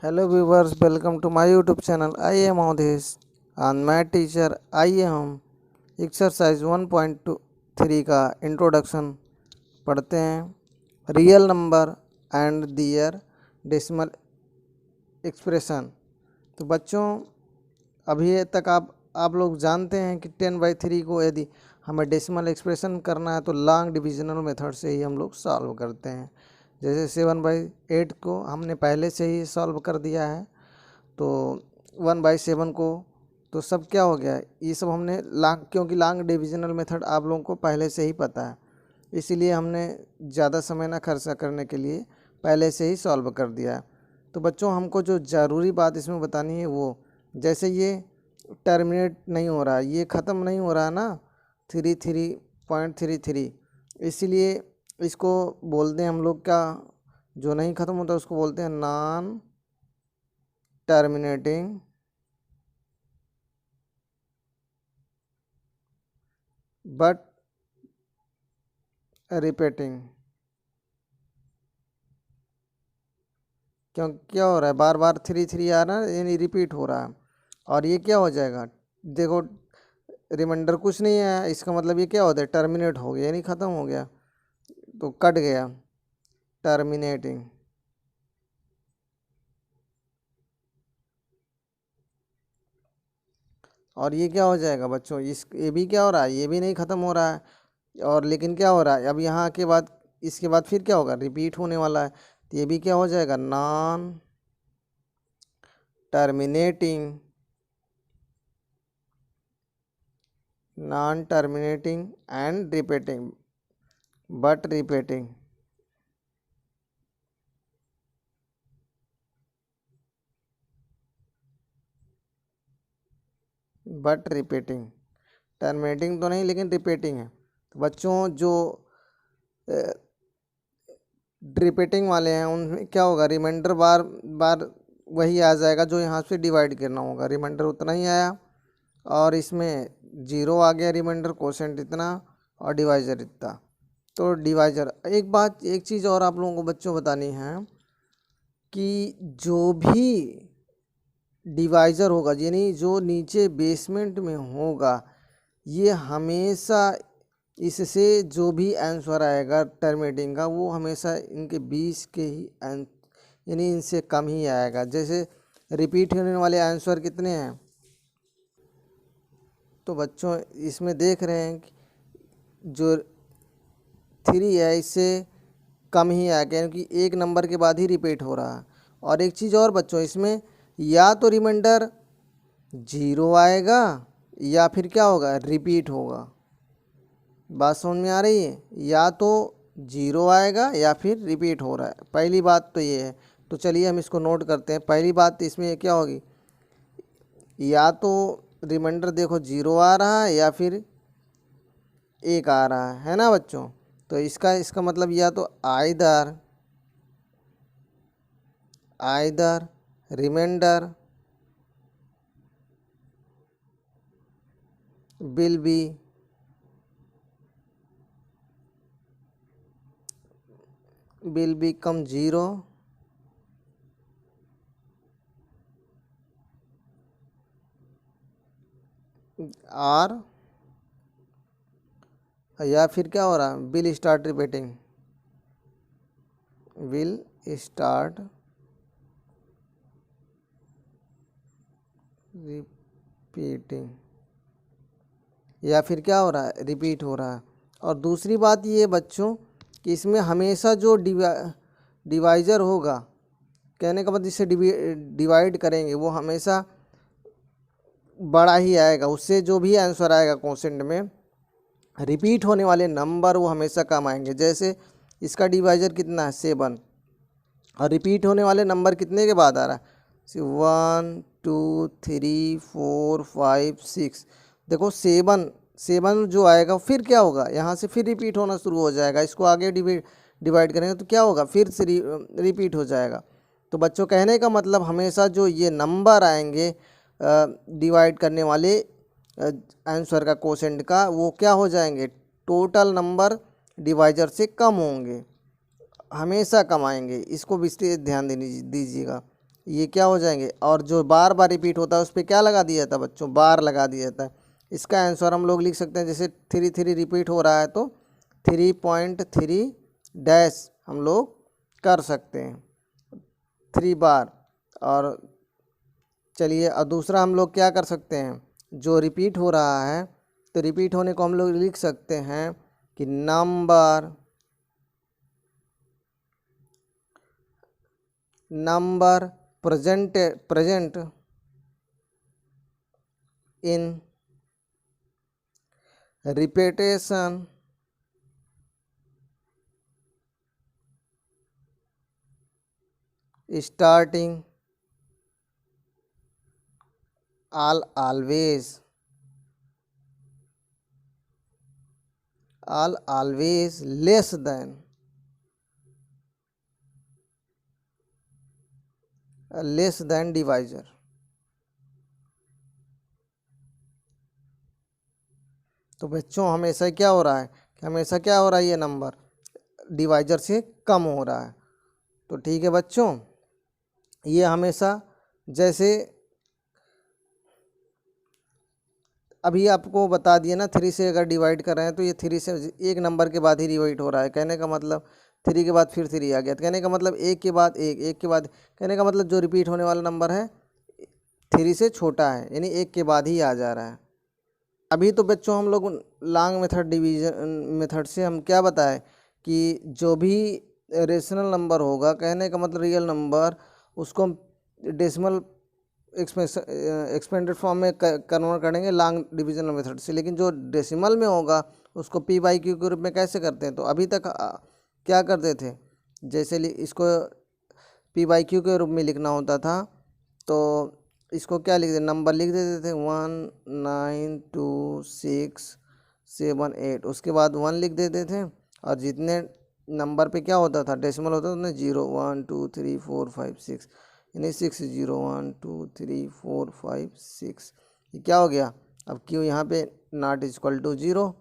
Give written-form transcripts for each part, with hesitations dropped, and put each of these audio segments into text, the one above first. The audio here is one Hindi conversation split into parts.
Hello viewers, welcome to my YouTube channel. I am Avdhesh and मैं टीचर। आइए हम एक्सरसाइज 1.3 का इंट्रोडक्शन पढ़ते हैं। Real number and their decimal expression. तो बच्चों, अभी तक आप लोग जानते हैं कि 10/3 को यदि हमें डेसिमल एक्सप्रेशन करना है तो लॉन्ग डिविजनल मेथड से ही हम लोग सॉल्व करते हैं। जैसे 7/8 को हमने पहले से ही सॉल्व कर दिया है, तो 1/7 को तो सब क्या हो गया, ये सब हमने लॉन्ग, क्योंकि लॉन्ग डिविजनल मेथड आप लोगों को पहले से ही पता है, इसीलिए हमने ज़्यादा समय ना खर्चा करने के लिए पहले से ही सॉल्व कर दिया है। तो बच्चों, हमको जो ज़रूरी बात इसमें बतानी है वो, जैसे ये टर्मिनेट नहीं हो रहा है, ये ख़त्म नहीं हो रहा है ना 33.33, इसीलिए इसको बोलते हैं हम लोग क्या, जो नहीं ख़त्म होता उसको बोलते हैं नॉन टर्मिनेटिंग बट रिपीटिंग। क्यों, क्या हो रहा है, बार बार 3 आ रहा है, यानी रिपीट हो रहा है। और ये क्या हो जाएगा, देखो रिमाइंडर कुछ नहीं है, इसका मतलब ये क्या होता है, टर्मिनेट हो गया यानी ख़त्म हो गया, तो कट गया, टर्मिनेटिंग। और ये क्या हो जाएगा बच्चों, ये भी क्या हो रहा है, ये भी नहीं ख़त्म हो रहा है, और लेकिन क्या हो रहा है, अब यहाँ के बाद इसके बाद फिर क्या होगा, रिपीट होने वाला है, तो ये भी क्या हो जाएगा, non terminating and repeating but repeating. Terminating तो नहीं, लेकिन रिपीटिंग है। तो बच्चों, जो रिपीटिंग वाले हैं उनमें क्या होगा, रिमाइंडर बार बार वही आ जाएगा जो यहाँ से डिवाइड करना होगा, रिमाइंडर उतना ही आया, और इसमें जीरो आ गया रिमाइंडर, कोशेंट इतना और डिवाइजर इतना। तो डिवाइजर, एक चीज़ और आप लोगों को बच्चों बतानी है कि जो भी डिवाइजर होगा, यानी जो नीचे बेसमेंट में होगा, ये हमेशा इससे जो भी आंसर आएगा टर्मिनेटिंग का, वो हमेशा इनके 20 के ही यानी इनसे कम ही आएगा। जैसे रिपीट होने वाले आंसर कितने हैं, तो बच्चों इसमें देख रहे हैं कि जो 3 है इससे कम ही आएगा, क्योंकि एक नंबर के बाद ही रिपीट हो रहा है। और एक चीज़ और बच्चों, इसमें या तो रिमाइंडर 0 आएगा या फिर क्या होगा, रिपीट होगा। बात समझ में आ रही है, या तो 0 आएगा या फिर रिपीट हो रहा है, पहली बात तो ये है। तो चलिए हम इसको नोट करते हैं। पहली बात इसमें क्या होगी, या तो रिमाइंडर देखो 0 आ रहा है या फिर 1 आ रहा है ना बच्चों। तो इसका मतलब या तो आइदर रिमाइंडर विल become 0 और या फिर क्या हो रहा है, विल स्टार्ट रिपीटिंग, या फिर क्या हो रहा है, रिपीट हो रहा है। और दूसरी बात ये बच्चों कि इसमें हमेशा जो डिवाइजर होगा, कहने का मतलब जिससे डिवाइड करेंगे वो हमेशा बड़ा ही आएगा, उससे जो भी आंसर आएगा क्वेश्चन में, रिपीट होने वाले नंबर वो हमेशा कम आएंगे। जैसे इसका डिवाइजर कितना है, 7, और रिपीट होने वाले नंबर कितने के बाद आ रहा है, 1 2 3 4 5 6। देखो 7 जो आएगा फिर क्या होगा, यहाँ से फिर रिपीट होना शुरू हो जाएगा, इसको आगे डिवाइड करेंगे तो क्या होगा, फिर से रिपीट हो जाएगा। तो बच्चों, कहने का मतलब हमेशा जो ये नंबर आएंगे डिवाइड करने वाले आंसर का, कोशेंट का, वो क्या हो जाएंगे, टोटल नंबर डिवाइजर से कम होंगे, हमेशा कम आएंगे। इसको विशेष ध्यान दीजिएगा। ये क्या हो जाएंगे, और जो बार बार रिपीट होता है उस पर क्या लगा दिया जाता है बच्चों, बार लगा दिया जाता है। इसका आंसर हम लोग लिख सकते हैं, जैसे 3 रिपीट हो रहा है तो 3.3 डैश हम लोग कर सकते हैं 3 बार। और चलिए, और दूसरा हम लोग क्या कर सकते हैं, जो रिपीट हो रहा है तो रिपीट होने को हम लोग लिख सकते हैं कि number present in repetition starting always less than divisor। तो बच्चों हमेशा क्या हो रहा है कि हमेशा क्या हो रहा है, ये नंबर डिवाइजर से कम हो रहा है। तो ठीक है बच्चों, ये हमेशा, जैसे अभी आपको बता दिया ना, 3 से अगर डिवाइड कर रहे हैं तो ये 3 से एक नंबर के बाद ही डिवाइड हो रहा है। कहने का मतलब 3 के बाद फिर 3 आ गया, तो कहने का मतलब एक के बाद एक के बाद, कहने का मतलब जो रिपीट होने वाला नंबर है 3 से छोटा है, यानी एक के बाद ही आ जा रहा है। अभी तो बच्चों हम लोग लॉन्ग मेथड डिवीजन मेथड से हम क्या बताए कि जो भी रेशनल नंबर होगा, कहने का मतलब रियल नंबर, उसको हम डेसिमल एक्सपेंडेड फॉर्म में कन्वर्ट करेंगे लॉन्ग डिवीजन मेथड से। लेकिन जो डेसिमल में होगा उसको पी बाई क्यू के रूप में कैसे करते हैं, तो अभी तक क्या करते थे, जैसे इसको पी बाई क्यू के रूप में लिखना होता था तो इसको क्या लिख देते, नंबर लिख देते थे 19267 उसके बाद 1 लिख देते थे, और जितने नंबर पे क्या होता था डेसिमल होता था उन्हें 0 1 2 3 4 5 6, यानी 6 0 1 2 3 4 5 6। ये क्या हो गया, अब क्यू यहाँ पे नॉट इक्वल टू 0,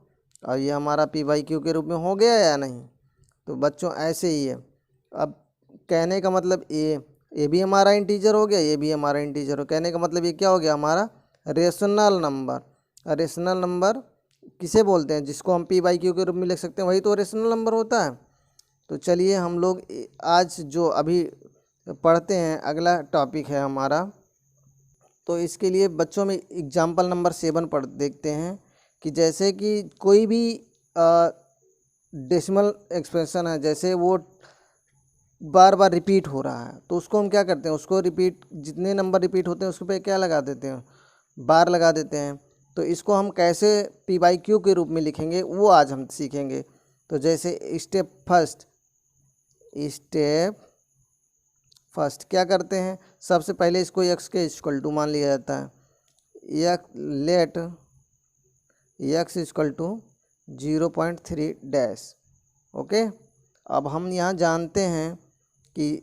और ये हमारा पी बाई क्यू के रूप में हो गया या नहीं। तो बच्चों ऐसे ही है। अब कहने का मतलब ये भी हमारा इंटीजर हो गया, ये भी हमारा इंटीजर हो, कहने का मतलब ये क्या हो गया, हमारा रेशनल नंबर। रेशनल नंबर किसे बोलते हैं, जिसको हम पी बाई क्यू के रूप में लिख सकते हैं, वही तो रेशनल नंबर होता है। तो चलिए हम लोग आज जो अभी पढ़ते हैं, अगला टॉपिक है हमारा। तो इसके लिए बच्चों में एग्जाम्पल नंबर 7 पढ़ देखते हैं कि जैसे कि कोई भी डेसिमल एक्सप्रेशन है, जैसे वो बार बार रिपीट हो रहा है, तो उसको हम क्या करते हैं, उसको रिपीट, जितने नंबर रिपीट होते हैं उसके पे क्या लगा देते हैं, बार लगा देते हैं। तो इसको हम कैसे पी बाई क्यू के रूप में लिखेंगे वो आज हम सीखेंगे। तो जैसे स्टेप फर्स्ट क्या करते हैं, सबसे पहले इसको x के इक्वल टू मान लिया जाता है, let x equal to 0.3 dash. Okay, अब हम यहाँ जानते हैं कि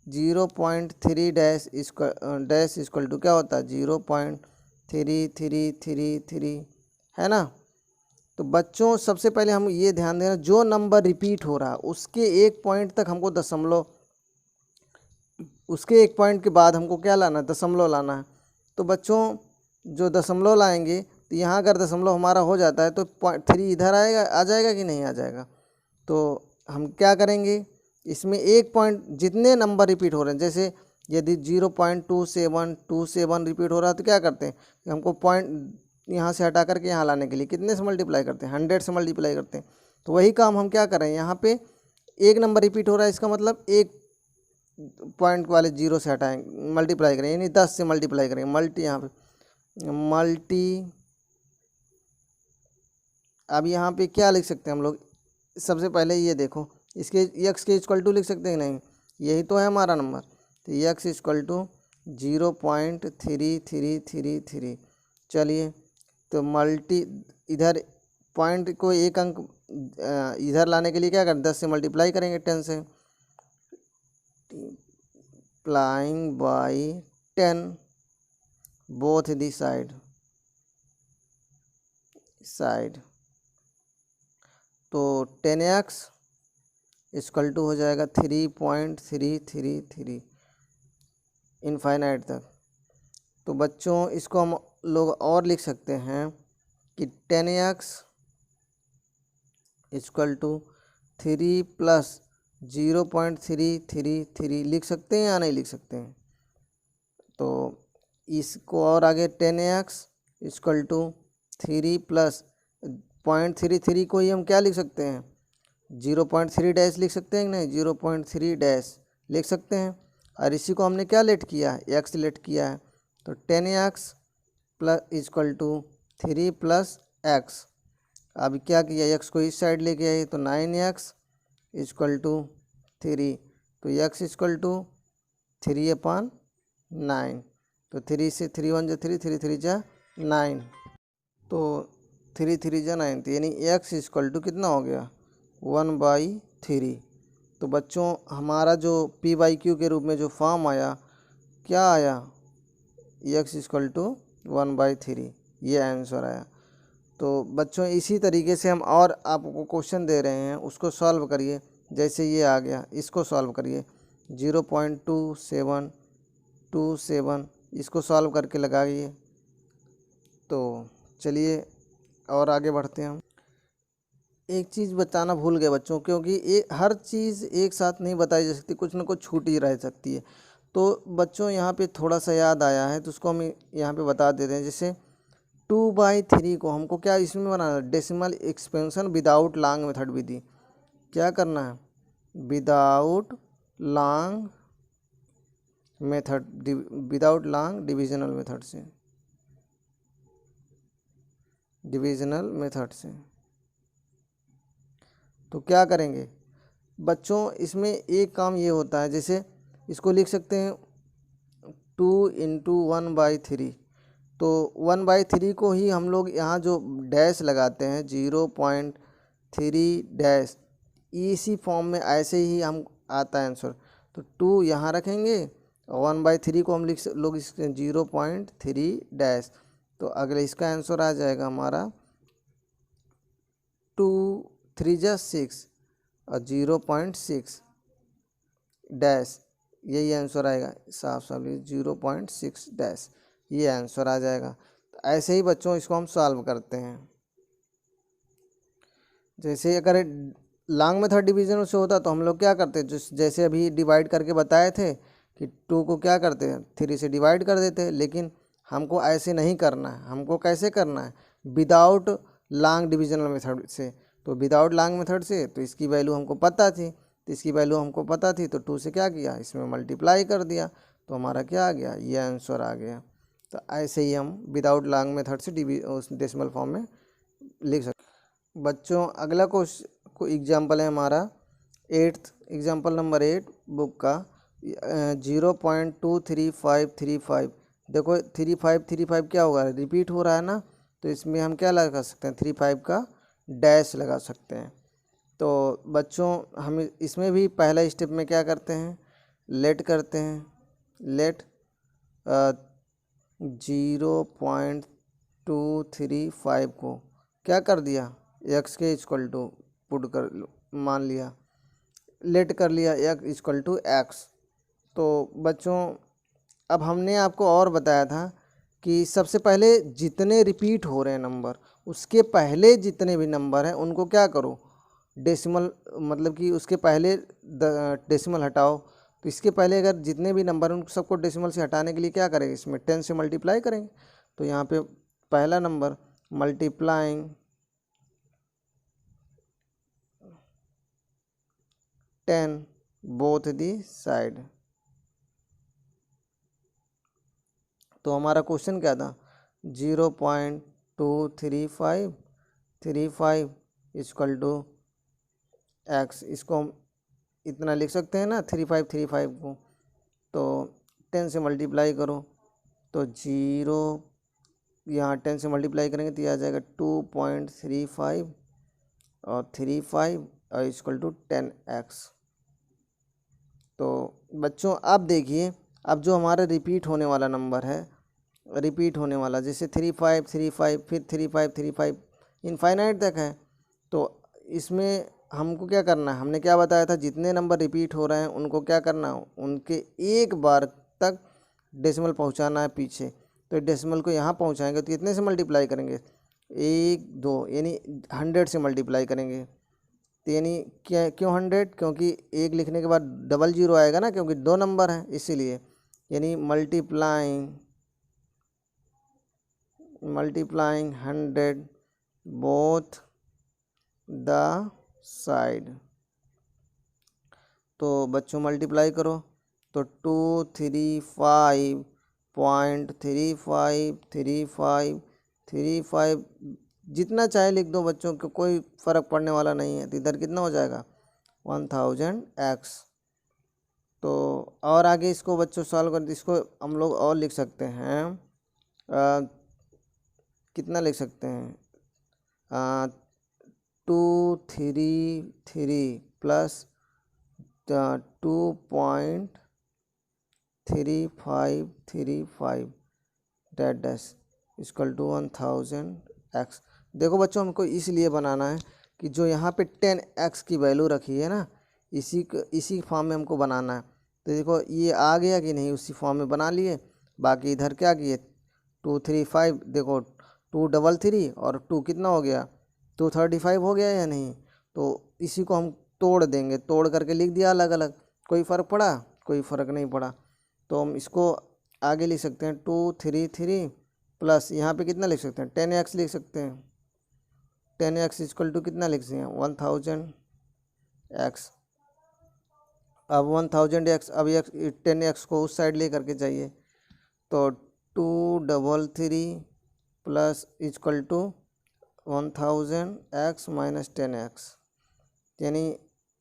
0.3 डैश इक्वल टू क्या होता है, 0.3333 है ना। तो बच्चों सबसे पहले हम ये ध्यान देना, जो नंबर रिपीट हो रहा है उसके एक पॉइंट तक हमको दशमलव, उसके एक पॉइंट के बाद हमको क्या लाना है, दशमलव लाना है। तो बच्चों जो दशमलव लाएंगे, तो यहाँ अगर दशमलव हमारा हो जाता है तो 3 इधर आएगा, आ जाएगा कि नहीं आ जाएगा। तो हम क्या करेंगे, इसमें एक पॉइंट, जितने नंबर रिपीट हो रहे हैं, जैसे यदि 0.2727 रिपीट हो रहा है तो क्या करते हैं, हमको पॉइंट यहाँ से हटा करके यहाँ लाने के लिए कितने से मल्टीप्लाई करते हैं, 100 से मल्टीप्लाई करते हैं। तो वही काम हम क्या कर रहे हैं, यहाँ पे एक नंबर रिपीट हो रहा है, इसका मतलब एक पॉइंट वाले 0 से हटाएंगे, मल्टीप्लाई करेंगे, यानी 10 से मल्टीप्लाई करेंगे, मल्टी यहाँ पे मल्टी। अब यहाँ पे क्या लिख सकते हैं हम लोग, सबसे पहले ये देखो, इसके x के इक्वल टू लिख सकते हैं नहीं, यही तो है हमारा नंबर। तो x इक्वल टू 0.3333। चलिए, तो मल्टी, इधर पॉइंट को एक अंक इधर लाने के लिए क्या करें, 10 से मल्टीप्लाई करेंगे, 10 से multiplying by 10 both the side. तो 10x इक्वल टू हो जाएगा 3.333। इनफाइनाइट तक। तो बच्चों इसको हम लोग और लिख सकते हैं कि 10x इक्वल टू 3 प्लस 0.333 लिख सकते हैं या नहीं लिख सकते हैं। तो इसको और आगे 10x इक्वल टू 3 प्लस 0.33 को ही हम क्या लिख सकते हैं, 0.3 डैश लिख सकते हैं कि नहीं, 0.3 डैश लिख सकते हैं। और इसी को हमने क्या लेट किया है, एक्स लेट किया है। तो 10x plus equal to 3 plus x. अब क्या किया, एक्स को इस साइड लेके आए तो 9x इक्वल टू 3। तो x इक्वल टू 3/9। तो 3 से 3 1 जा 3, 3 3 जा 9। तो 3 3 जा 9, तो यानी x इक्वल टू कितना हो गया, 1/3। तो बच्चों हमारा जो p/q के रूप में जो फॉर्म आया, क्या आया, x इक्वल टू 1/3, ये आंसर आया। तो बच्चों इसी तरीके से हम और आपको क्वेश्चन दे रहे हैं, उसको सॉल्व करिए। जैसे ये आ गया, इसको सॉल्व करिए, 0.2727, इसको सॉल्व करके लगाइए। तो चलिए और आगे बढ़ते हैं हम। एक चीज़ बताना भूल गए बच्चों, क्योंकि हर चीज़ एक साथ नहीं बताई जा सकती, कुछ ना कुछ छूट ही रह सकती है। तो बच्चों यहाँ पे थोड़ा सा याद आया है, तो उसको हम यहाँ पे बता देते हैं। जैसे 2/3 को हमको क्या इसमें बनाना है, decimal expansion without long method विधि। क्या करना है, without long method, without long divisional method से, डिविजनल मेथड से। तो क्या करेंगे बच्चों, इसमें एक काम ये होता है, जैसे इसको लिख सकते हैं 2 × 1/3। तो 1/3 को ही हम लोग यहाँ जो डैश लगाते हैं 0.3 डैश, इसी फॉर्म में ऐसे ही हम आता है आंसर। तो 2 यहाँ रखेंगे और 1/3 को हम लोग इसके 0.3 डैश। तो अगले इसका आंसर आ जाएगा हमारा 2 3 जा 6 और 0.6 डैश, यही आंसर आएगा। साफ साफ 0.6 डैश, ये आंसर आ जाएगा। तो ऐसे ही बच्चों इसको हम सॉल्व करते हैं। जैसे अगर लॉन्ग मेथड डिवीजन से होता तो हम लोग क्या करते, जैसे अभी डिवाइड करके बताए थे कि 2 को क्या करते हैं, 3 से डिवाइड कर देते हैं। लेकिन हमको ऐसे नहीं करना है, हमको कैसे करना है, विदाउट लॉन्ग डिविजनल मेथड से। तो विदाउट लॉन्ग मेथड से, तो इसकी वैल्यू हमको पता थी, तो इसकी वैल्यू हमको पता थी, तो 2 से क्या किया, इसमें मल्टीप्लाई कर दिया, तो हमारा क्या आ गया, ये आंसर आ गया। तो ऐसे ही हम विदाउट लॉन्ग मेथड से उस डेसिमल फॉर्म में लिख सकते। बच्चों अगला एग्जाम्पल है हमारा 8th एग्जाम्पल नंबर 8 बुक का, 0.23535। देखो 3535 क्या होगा, रिपीट हो रहा है ना, तो इसमें हम क्या लगा सकते हैं, 35 का डैश लगा सकते हैं। तो बच्चों हम इसमें भी पहला स्टेप में क्या करते हैं, लेट करते हैं। लेट 0.235 को क्या कर दिया, एक्स के इक्वल टू पुट कर मान लिया, लेट कर लिया एक्स इक्वल टू एक्स। तो बच्चों अब हमने आपको और बताया था कि सबसे पहले जितने रिपीट हो रहे हैं नंबर, उसके पहले जितने भी नंबर हैं उनको क्या करो, डेसिमल, मतलब कि उसके पहले डेसिमल हटाओ। तो इसके पहले अगर जितने भी नंबर हैं उन सबको डेसिमल से हटाने के लिए क्या करेंगे, इसमें 10 से मल्टीप्लाई करेंगे। तो यहाँ पे पहला number multiplying 10 both the side. तो हमारा क्वेश्चन क्या था, 0.23535 इक्वल टू एक्स। इसको हम इतना लिख सकते हैं ना, 3535 को, तो 10 से मल्टीप्लाई करो, तो 0 यहाँ 10 से मल्टीप्लाई करेंगे तो यह आ जाएगा 2.35 और 35 और इक्वल टू 10x। तो बच्चों अब देखिए, अब जो हमारा रिपीट होने वाला नंबर है, रिपीट होने वाला जैसे 3535 फिर 3535 इनफाइनाइट तक है। तो इसमें हमको क्या करना है, हमने क्या बताया था, जितने नंबर रिपीट हो रहे हैं उनको क्या करना है, उनके एक बार तक डेसिमल पहुंचाना है पीछे, तो डेसिमल को यहाँ पहुंचाएंगे तो कितने से मल्टीप्लाई करेंगे, 1 2 यानी 100 से मल्टीप्लाई करेंगे। तो यानी क्या क्यों 100, क्योंकि एक लिखने के बाद डबल जीरो आएगा ना, क्योंकि 2 नंबर हैं इसीलिए। यानी मल्टीप्लाइंग 100 बोथ द साइड। तो बच्चों मल्टीप्लाई करो तो 235.3535 जितना चाहे लिख दो बच्चों को, कोई फ़र्क पड़ने वाला नहीं है। तो इधर कितना हो जाएगा 1000x। तो और आगे इसको बच्चों सॉल्व कर, इसको हम लोग और लिख सकते हैं, कितना लिख सकते हैं, 233 plus 2.3535 dash equal to 1000x। देखो बच्चों हमको इसलिए बनाना है कि जो यहाँ पे 10x की वैल्यू रखी है ना, इसी फॉर्म में हमको बनाना है। तो देखो ये आ गया कि नहीं, उसी फॉर्म में बना लिए। बाकी इधर क्या किए 235, देखो 233 और 2 कितना हो गया 235 हो गया या नहीं। तो इसी को हम तोड़ देंगे, तोड़ करके लिख दिया अलग अलग। कोई फ़र्क पड़ा, कोई फ़र्क नहीं पड़ा। तो हम इसको आगे लिख सकते हैं 233 प्लस यहाँ पे कितना लिख सकते हैं 10x लिख सकते हैं। 10x इक्वल टू कितना लिख सकते हैं 1000x। अब 1000x, अब 10x को उस साइड ले करके चाहिए। तो 233 plus equal to 1000x minus 10x, यानी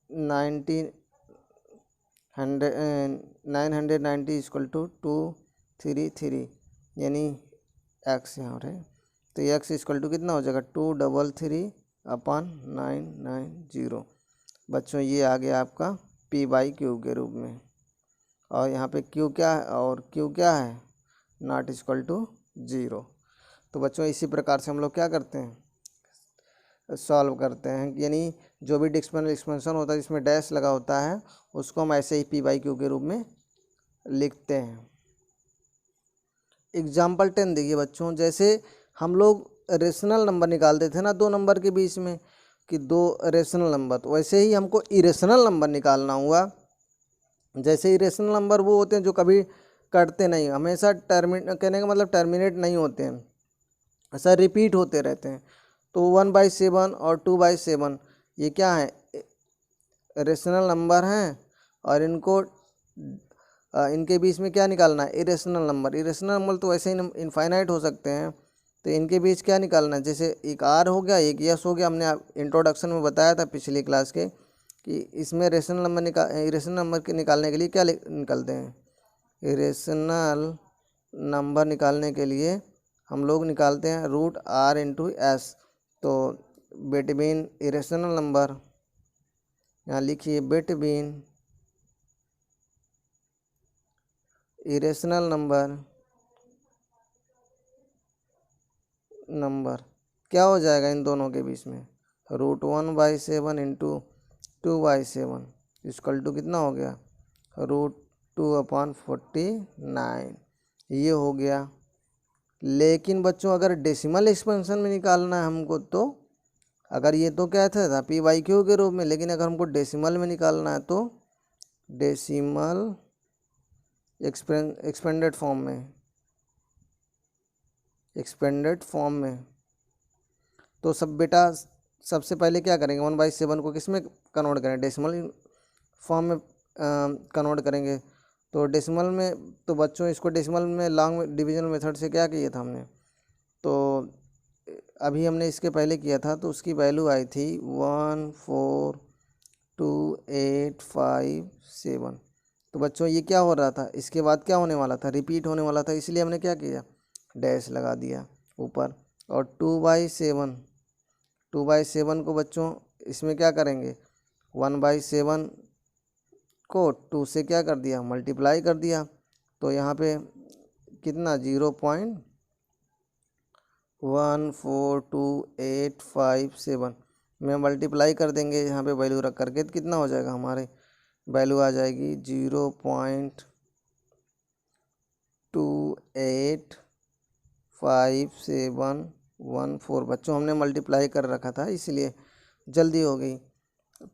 990 इक्वल टू 233, यानी x यहाँ रहे। तो x इक्वल टू कितना हो जाएगा 233/990। बच्चों ये आ गया आपका p/q के रूप में। और यहाँ पे q क्या है, और q क्या है, नॉट इक्वल टू 0। तो बच्चों इसी प्रकार से हम लोग क्या करते हैं, सॉल्व करते हैं। यानी जो भी डिक्शनरी एक्सपेंशन होता है जिसमें डैश लगा होता है, उसको हम ऐसे ही p/q के रूप में लिखते हैं। एग्जाम्पल 10 देखिए बच्चों, जैसे हम लोग रेशनल नंबर निकालते थे ना 2 नंबर के बीच में, कि 2 रेशनल नंबर, तो वैसे ही हमको इरेशनल नंबर निकालना हुआ। जैसे इरेशनल नंबर वो होते हैं जो कभी कटते नहीं, हमेशा कहने का मतलब टर्मिनेट नहीं होते हैं, ऐसा रिपीट होते रहते हैं। तो 1/7 और 2/7 ये क्या है, रेशनल नंबर हैं, और इनके बीच में क्या निकालना है, इरेशनल नंबर। इरेशनल नंबर तो वैसे ही इनफाइनाइट हो सकते हैं, तो इनके बीच क्या निकालना है, जैसे एक आर हो गया, एक यस हो गया। हमने इंट्रोडक्शन में बताया था पिछली क्लास के कि इसमें इरेशनल नंबर के निकालने के लिए क्या निकालते हैं, इरेशनल नंबर निकालने के लिए हम लोग निकालते हैं √r × s। तो बिटवीन इरेशनल नंबर, यहाँ लिखिए बिटवीन इरेशनल नंबर क्या हो जाएगा इन दोनों के बीच में, √1/7 × 2/7 इक्वल टू कितना हो गया √2/49, ये हो गया। लेकिन बच्चों अगर डेसिमल एक्सपेंशन में निकालना है हमको, तो अगर ये तो क्या था p/q के रूप में, लेकिन अगर हमको डेसिमल में निकालना है तो डेसिमल एक्सपेंडेड फॉर्म में, तो सब बेटा सबसे पहले क्या करेंगे 1/7 को किस में कन्वर्ट करें, डेसिमल फॉर्म में कन्वर्ट करेंगे। तो डेसिमल में, तो बच्चों इसको डेसिमल में लॉन्ग डिवीजन मेथड से क्या किया था हमने, तो अभी हमने इसके पहले किया था, तो उसकी वैल्यू आई थी 142,857। तो बच्चों ये क्या हो रहा था, इसके बाद क्या होने वाला था, रिपीट होने वाला था, इसलिए हमने क्या किया डैश लगा दिया ऊपर। और 2/7 को बच्चों इसमें क्या करेंगे, 1/7 को 2 से क्या कर दिया मल्टीप्लाई कर दिया। तो यहाँ पे कितना 0.142857 में मल्टीप्लाई कर देंगे, यहाँ पे वैल्यू रख करके तो कितना हो जाएगा, हमारे वैल्यू आ जाएगी 0.2 8 5 7 1 4। बच्चों हमने मल्टीप्लाई कर रखा था इसलिए जल्दी हो गई।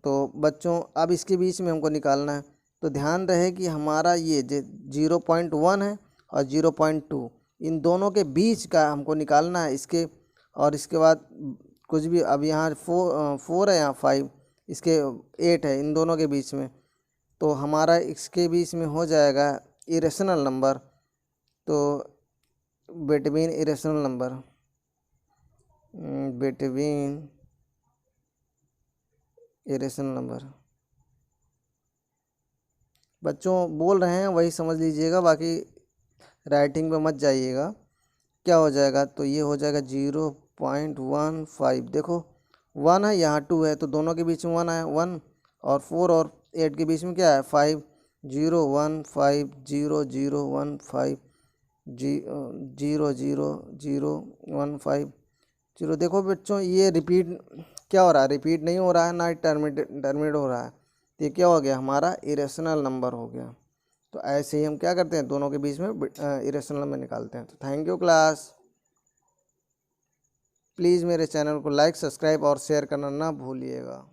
तो बच्चों अब इसके बीच में हमको निकालना है, तो ध्यान रहे कि हमारा ये 0.1 है और 0.2, इन दोनों के बीच का हमको निकालना है इसके। और इसके बाद कुछ भी, अब यहाँ 4 है, यहाँ 5, इसके 8 है, इन दोनों के बीच में, तो हमारा इसके बीच में हो जाएगा इरेशनल नंबर। तो between irrational number, between irrational number, बच्चों बोल रहे हैं वही समझ लीजिएगा, बाकी राइटिंग पे मत जाइएगा। क्या हो जाएगा, तो ये हो जाएगा 0.15। देखो 1 है, यहाँ 2 है, तो दोनों के बीच में 1 है, 1, और 4 और 8 के बीच में क्या है 5, 0 1 5 0 0 1 5 0 0 0 1 5 0। देखो बच्चों ये रिपीट क्या हो रहा है, रिपीट नहीं हो रहा है, ना टर्मिनेट हो रहा है, तो ये क्या हो गया, हमारा इरेशनल नंबर हो गया। तो ऐसे ही हम क्या करते हैं, दोनों के बीच में इरेशनल नंबर निकालते हैं। तो थैंक यू क्लास। प्लीज़ मेरे चैनल को लाइक, सब्सक्राइब और शेयर करना ना भूलिएगा।